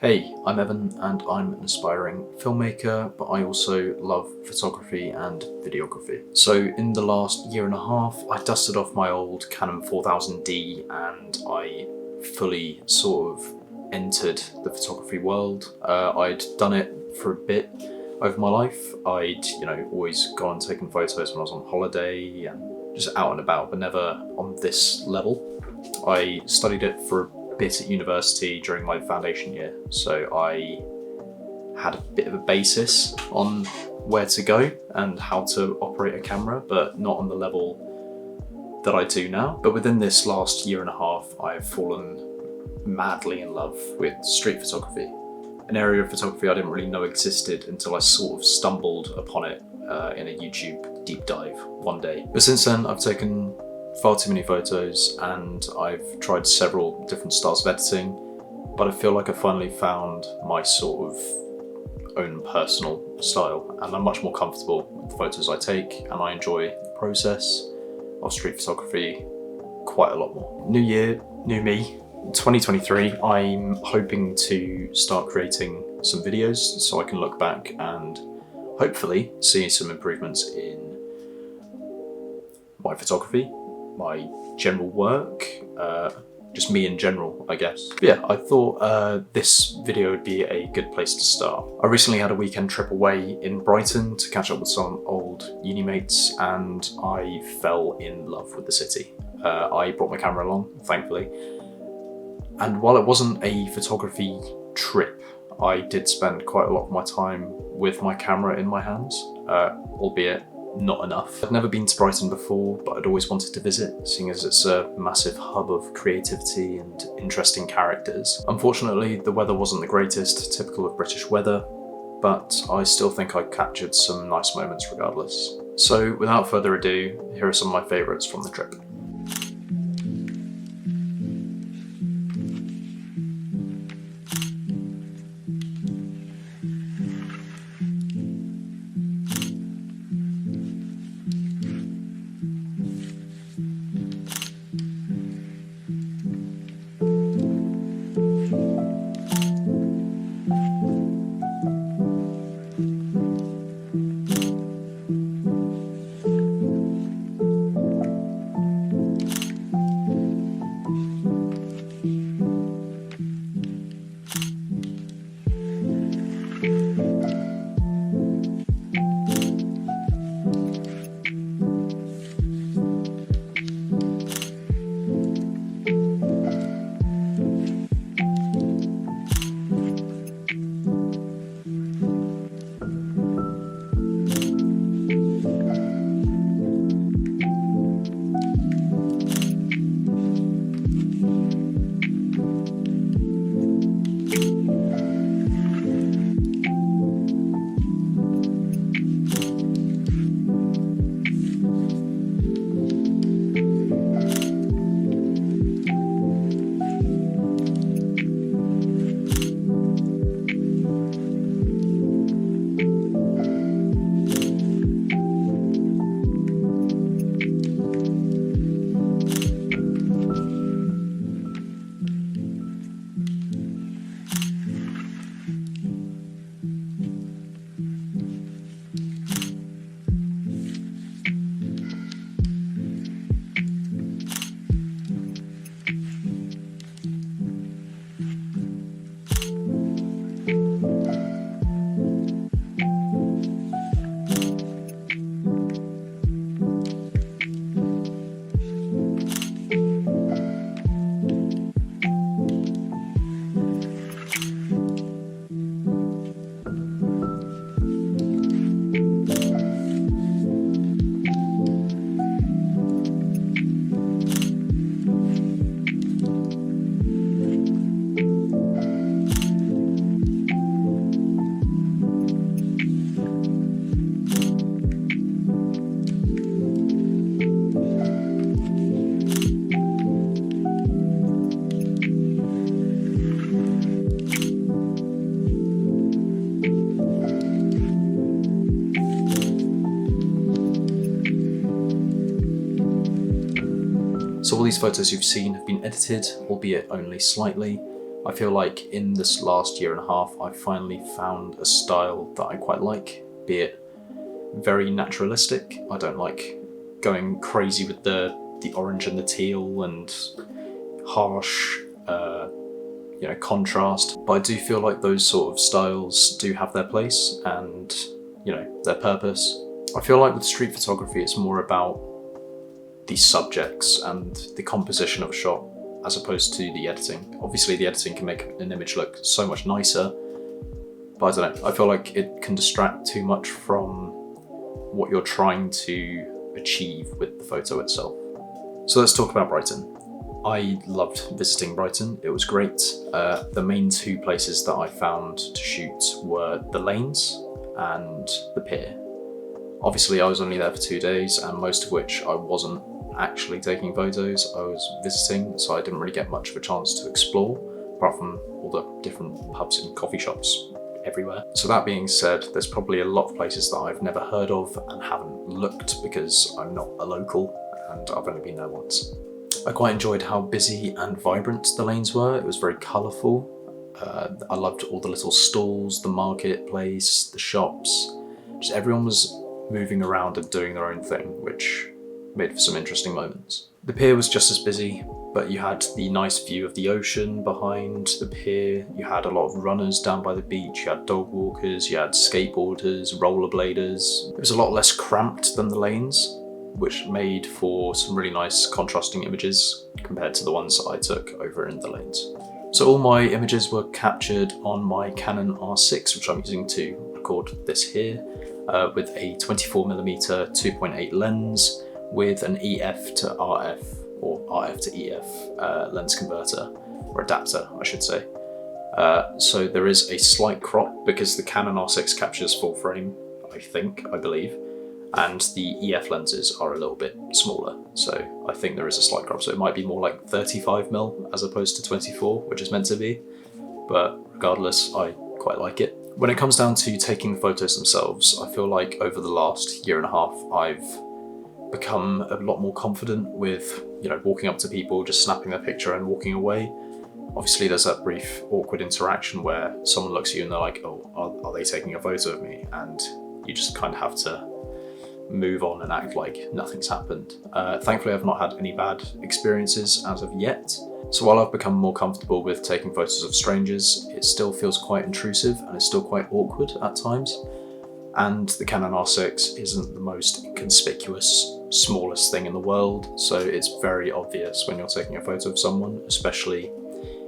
Hey, I'm Evan and I'm an aspiring filmmaker, but I also love photography and videography. So in the last year and a half, I dusted off my old Canon 4000D and I fully sort of entered the photography world. I'd done it for a bit over my life. I'd, always gone and taken photos when I was on holiday and just out and about, but never on this level. I studied it for a bit at university during my foundation year, so I had a bit of a basis on where to go and how to operate a camera, but not on the level that I do now. But within this last year and a half, I've fallen madly in love with street photography, an area of photography I didn't really know existed until I sort of stumbled upon it in a YouTube deep dive one day. But since then, I've taken far too many photos and I've tried several different styles of editing, but I feel like I finally found my sort of own personal style, and I'm much more comfortable with the photos I take, and I enjoy the process of street photography quite a lot more. New year, new me. 2023, I'm hoping to start creating some videos so I can look back and hopefully see some improvements in my photography, my general work, just me in general, I guess. But yeah, I thought this video would be a good place to start. I recently had a weekend trip away in Brighton to catch up with some old uni mates, and I fell in love with the city. I brought my camera along, thankfully, and while it wasn't a photography trip, I did spend quite a lot of my time with my camera in my hands, albeit not enough. I'd never been to Brighton before, but I'd always wanted to visit, seeing as it's a massive hub of creativity and interesting characters. Unfortunately, the weather wasn't the greatest, typical of British weather, but I still think I captured some nice moments regardless. So without further ado, here are some of my favourites from the trip. So all these photos you've seen have been edited, albeit only slightly. I feel like in this last year and a half, I've finally found a style that I quite like, be it very naturalistic. I don't like going crazy with the orange and the teal and harsh contrast, but I do feel like those sort of styles do have their place and their purpose. I feel like with street photography it's more about the subjects and the composition of a shot as opposed to the editing. Obviously the editing can make an image look so much nicer, but I don't know, I feel like it can distract too much from what you're trying to achieve with the photo itself. So let's talk about Brighton. I loved visiting Brighton, it was great. The main two places that I found to shoot were the lanes and the pier. Obviously I was only there for 2 days, and most of which I wasn't actually taking photos, I was visiting, so I didn't really get much of a chance to explore, apart from all the different pubs and coffee shops everywhere. So that being said, there's probably a lot of places that I've never heard of and haven't looked because I'm not a local and I've only been there once. I quite enjoyed how busy and vibrant the lanes were. It was very colourful. I loved all the little stalls, the marketplace, the shops. Just everyone was moving around and doing their own thing, which made for some interesting moments. The pier was just as busy, but you had the nice view of the ocean behind the pier. You had a lot of runners down by the beach. You had dog walkers, you had skateboarders, rollerbladers. It was a lot less cramped than the lanes, which made for some really nice contrasting images compared to the ones I took over in the lanes. So all my images were captured on my Canon R6, which I'm using to record this here, with a 24mm 2.8 lens with an EF to RF, or RF to EF lens converter, or adapter, I should say. So there is a slight crop because the Canon R6 captures full frame, I believe, and the EF lenses are a little bit smaller. So I think there is a slight crop. So it might be more like 35mm as opposed to 24, which is meant to be. But regardless, I quite like it. When it comes down to taking the photos themselves, I feel like over the last year and a half, I've become a lot more confident with, walking up to people, just snapping their picture and walking away. Obviously there's that brief awkward interaction where someone looks at you and they're like, oh, are they taking a photo of me? And you just kind of have to move on and act like nothing's happened. Thankfully I've not had any bad experiences as of yet. So while I've become more comfortable with taking photos of strangers, it still feels quite intrusive and it's still quite awkward at times. And the Canon R6 isn't the most inconspicuous, smallest thing in the world, so it's very obvious when you're taking a photo of someone, especially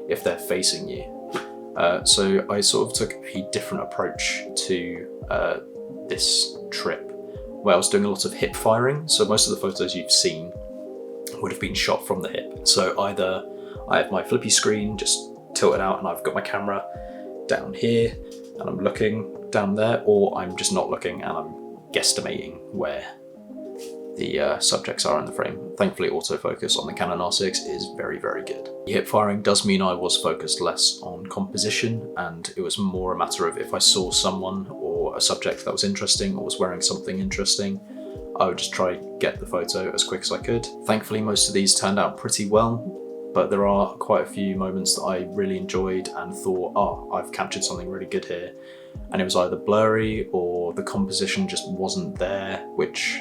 if they're facing you. So I sort of took a different approach to this trip, where I was doing a lot of hip firing. So most of the photos you've seen would have been shot from the hip. So either I have my flippy screen just tilted out and I've got my camera down here and I'm looking down there, or I'm just not looking and I'm guesstimating where the subjects are in the frame. Thankfully autofocus on the Canon R6 is very, very good. The hip firing does mean I was focused less on composition, and it was more a matter of if I saw someone or a subject that was interesting or was wearing something interesting, I would just try get the photo as quick as I could. Thankfully most of these turned out pretty well, but there are quite a few moments that I really enjoyed and thought, oh, I've captured something really good here. And it was either blurry or the composition just wasn't there, which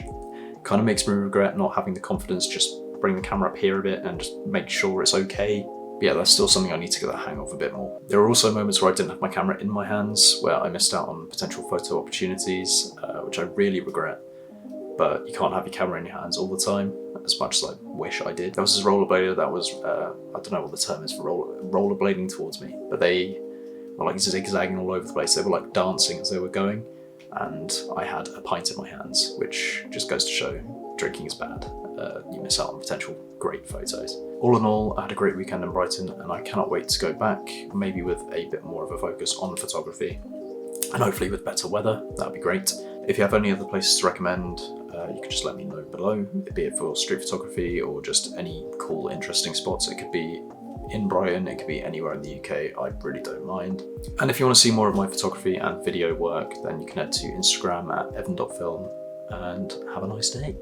kind of makes me regret not having the confidence just bring the camera up here a bit and just make sure it's okay. But yeah, that's still something I need to get the hang of a bit more. There are also moments where I didn't have my camera in my hands, where I missed out on potential photo opportunities, which I really regret. But you can't have your camera in your hands all the time, as much as I wish I did. There was this rollerblader that was, I don't know what the term is for rollerblading towards me, but they were like zigzagging all over the place. They were like dancing as they were going, and I had a pint in my hands, which just goes to show drinking is bad. You miss out on potential great photos. All in all, I had a great weekend in Brighton and I cannot wait to go back, maybe with a bit more of a focus on photography and hopefully with better weather. That'd be great. If you have any other places to recommend, you can just let me know below, be it for street photography or just any cool, interesting spots. It could be in Brighton, it could be anywhere in the UK, I really don't mind. And if you want to see more of my photography and video work, then you can head to Instagram at evan.film and have a nice day.